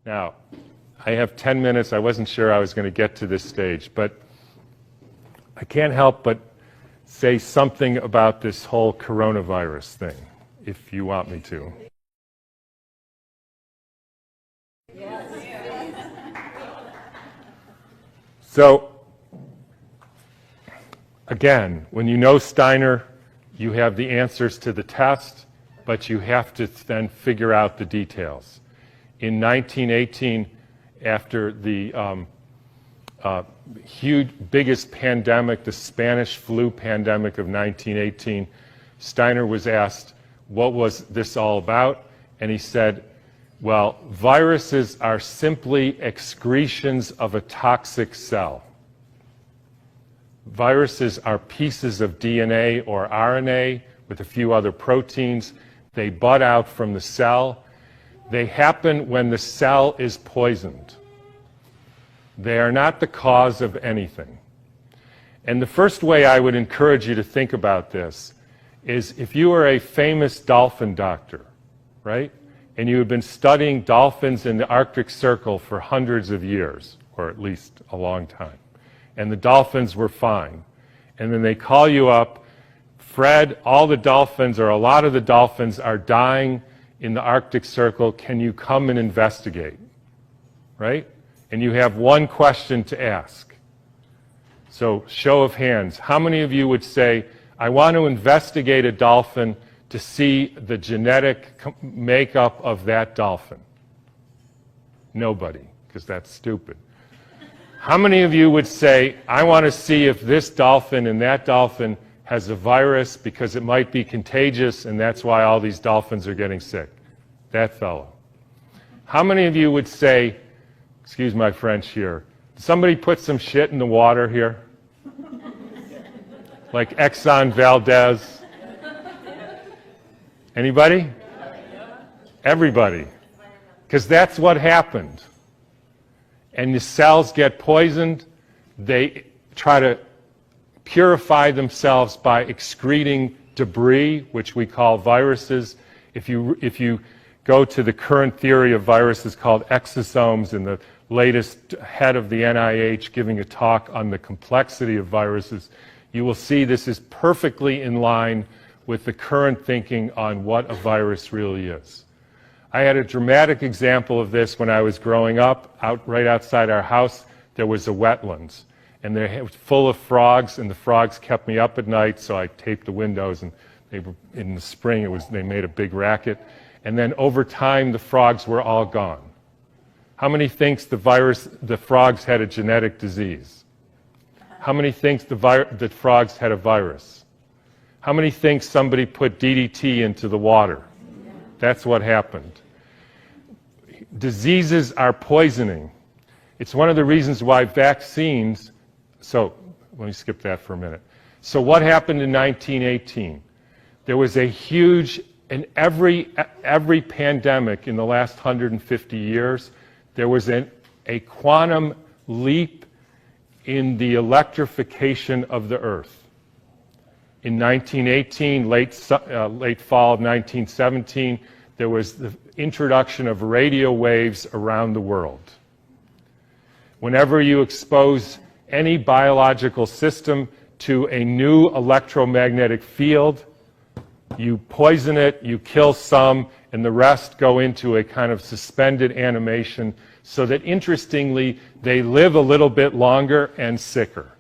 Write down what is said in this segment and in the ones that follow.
Now, I have 10 minutes. I wasn't sure I was going to get to this stage, but I can't help but say something about this whole coronavirus thing, if you want me to. So, again, when you know Steiner, you have the answers to the test, but you have to then figure out the details. In 1918, after the biggest pandemic, the Spanish flu pandemic of 1918, Steiner was asked, what was this all about? And he said, well, viruses are simply excretions of a toxic cell. Viruses are pieces of DNA or RNA with a few other proteins. They bud out from the cell. They happen when the cell is poisoned. They are not the cause of anything. And the first way I would encourage you to think about this is if you are a famous dolphin doctor, right? And you have been studying dolphins in the Arctic Circle for hundreds of years, or at least a long time, and the dolphins were fine. And then they call you up, Fred, all the dolphins, or a lot of the dolphins, are dying in the Arctic Circle. Can you come and investigate? Right? And you have one question to ask. So, show of hands. How many of you would say, I want to investigate a dolphin to see the genetic makeup of that dolphin? Nobody, because that's stupid. How many of you would say, I want to see if this dolphin and that dolphin has a virus because it might be contagious and that's why all these dolphins are getting sick? That fellow. How many of you would say, excuse my French here, somebody put some shit in the water here? Like Exxon Valdez? Anybody? Everybody. Because that's what happened. And the cells get poisoned. They try to purify themselves by excreting debris, which we call viruses. If you go to the current theory of viruses called exosomes, and the latest head of the NIH giving a talk on the complexity of viruses, you will see this is perfectly in line with the current thinking on what a virus really is. I had a dramatic example of this when I was growing up. Right outside our house, there was a wetlands. And it was full of frogs, and the frogs kept me up at night, so I taped the windows, and in the spring they made a big racket. And then over time, the frogs were all gone. How many thinks the frogs had a genetic disease? How many thinks the frogs had a virus? How many thinks somebody put DDT into the water? That's what happened. Diseases are poisoning. It's one of the reasons why vaccines... So, let me skip that for a minute. So what happened in 1918? There was a huge... In every pandemic in the last 150 years, there was a quantum leap in the electrification of the Earth. In 1918, late fall of 1917, there was the introduction of radio waves around the world. Whenever you expose any biological system to a new electromagnetic field, you poison it, you kill some, and the rest go into a kind of suspended animation so that, interestingly, they live a little bit longer and sicker.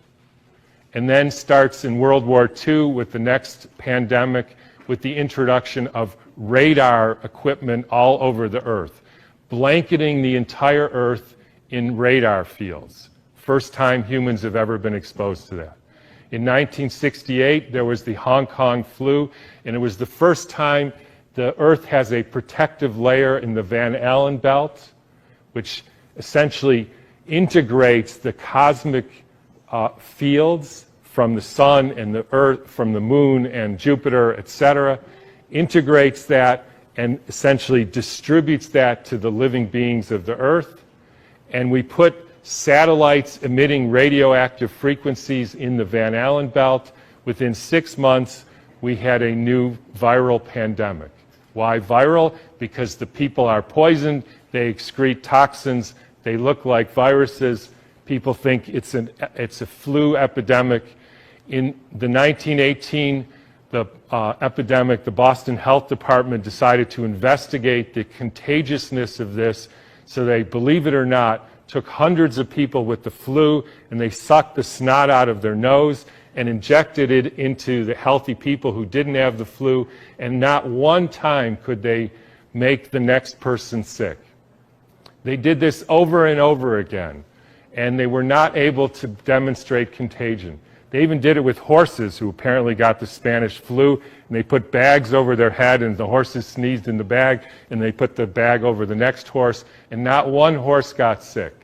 And then starts in World War II with the next pandemic with the introduction of radar equipment all over the Earth, blanketing the entire Earth in radar fields. First time humans have ever been exposed to that. In 1968, there was the Hong Kong flu, and it was the first time the Earth has a protective layer in the Van Allen belt, which essentially integrates the cosmic fields from the sun and the Earth, from the moon and Jupiter, etc., integrates that and essentially distributes that to the living beings of the Earth. And we put satellites emitting radioactive frequencies in the Van Allen belt. Within 6 months, we had a new viral pandemic. Why viral? Because the people are poisoned, they excrete toxins, they look like viruses. People think it's a flu epidemic. In the 1918 epidemic, the Boston Health Department decided to investigate the contagiousness of this. So they, believe it or not, took hundreds of people with the flu and they sucked the snot out of their nose and injected it into the healthy people who didn't have the flu, and not one time could they make the next person sick. They did this over and over again, and they were not able to demonstrate contagion. They even did it with horses who apparently got the Spanish flu, and they put bags over their head, and the horses sneezed in the bag, and they put the bag over the next horse, and not one horse got sick.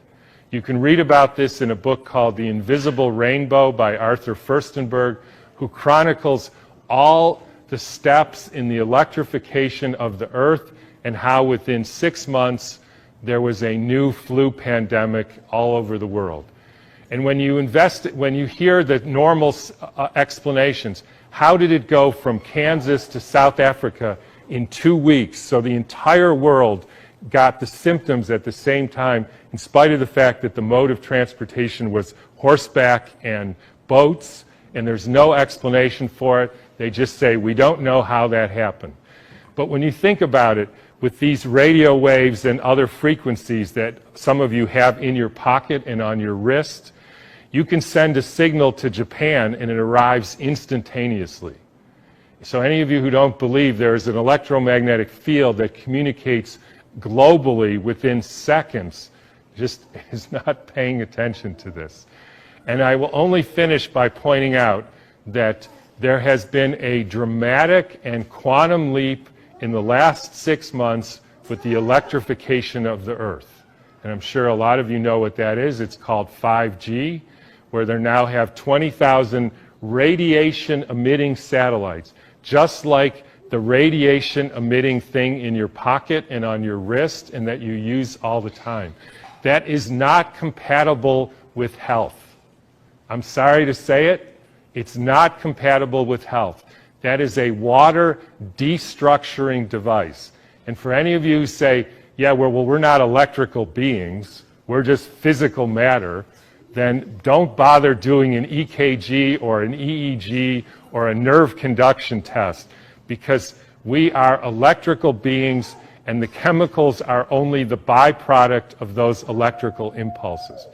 You can read about this in a book called The Invisible Rainbow by Arthur Furstenberg, who chronicles all the steps in the electrification of the Earth and how within 6 months there was a new flu pandemic all over the world. And when you hear the normal explanations, how did it go from Kansas to South Africa in 2 weeks? So the entire world got the symptoms at the same time, in spite of the fact that the mode of transportation was horseback and boats, and there's no explanation for it. They just say, we don't know how that happened. But when you think about it, with these radio waves and other frequencies that some of you have in your pocket and on your wrist, you can send a signal to Japan and it arrives instantaneously. So any of you who don't believe, there is an electromagnetic field that communicates globally within seconds, just is not paying attention to this. And I will only finish by pointing out that there has been a dramatic and quantum leap in the last 6 months with the electrification of the Earth. And I'm sure a lot of you know what that is. It's called 5G, where they now have 20,000 radiation-emitting satellites, just like the radiation-emitting thing in your pocket and on your wrist and that you use all the time. That is not compatible with health. I'm sorry to say it, it's not compatible with health. That is a water destructuring device. And for any of you who say, yeah, well, we're not electrical beings, we're just physical matter, then don't bother doing an EKG or an EEG or a nerve conduction test, because we are electrical beings and the chemicals are only the byproduct of those electrical impulses.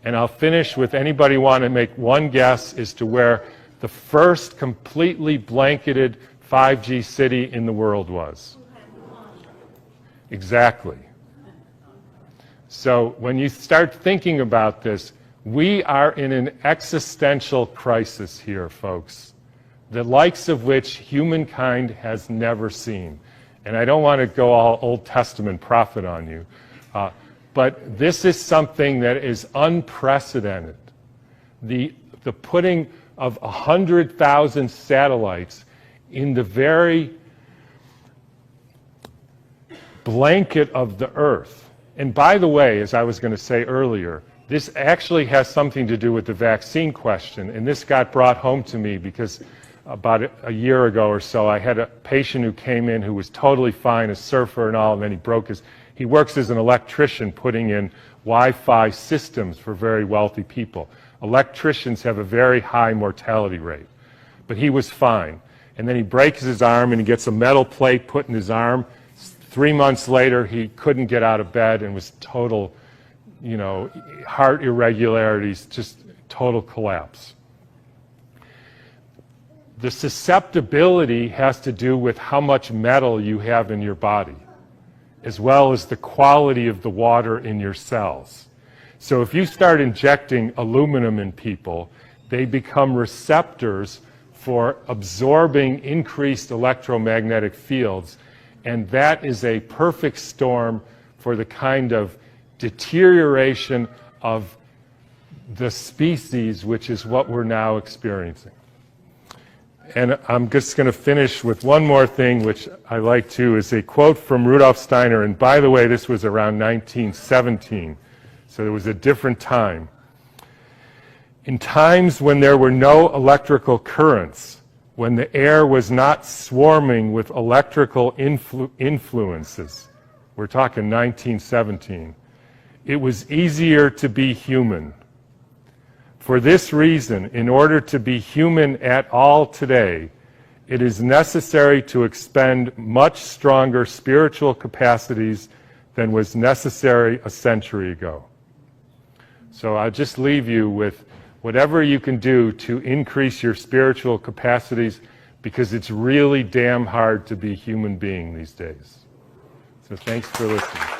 And I'll finish with, anybody want to make one guess as to where the first completely blanketed 5G city in the world was? Exactly. So when you start thinking about this, we are in an existential crisis here, folks, the likes of which humankind has never seen. And I don't want to go all Old Testament prophet on you, but this is something that is unprecedented. The putting of 100,000 satellites in the very blanket of the Earth. And by the way, as I was going to say earlier, this actually has something to do with the vaccine question, and this got brought home to me because about a year ago or so, I had a patient who came in who was totally fine, a surfer and all, and then he works as an electrician putting in Wi-Fi systems for very wealthy people. Electricians have a very high mortality rate, but he was fine. And then he breaks his arm and he gets a metal plate put in his arm. 3 months later, he couldn't get out of bed and was total, heart irregularities, just total collapse. The susceptibility has to do with how much metal you have in your body, as well as the quality of the water in your cells. So if you start injecting aluminum in people, they become receptors for absorbing increased electromagnetic fields, and that is a perfect storm for the kind of deterioration of the species, which is what we're now experiencing. And I'm just going to finish with one more thing, which I like too, is a quote from Rudolf Steiner. And by the way, this was around 1917, so it was a different time. In times when there were no electrical currents, when the air was not swarming with electrical influences. We're talking 1917. It was easier to be human. For this reason, in order to be human at all today, it is necessary to expend much stronger spiritual capacities than was necessary a century ago. So I'll just leave you with whatever you can do to increase your spiritual capacities, because it's really damn hard to be a human being these days. So thanks for listening.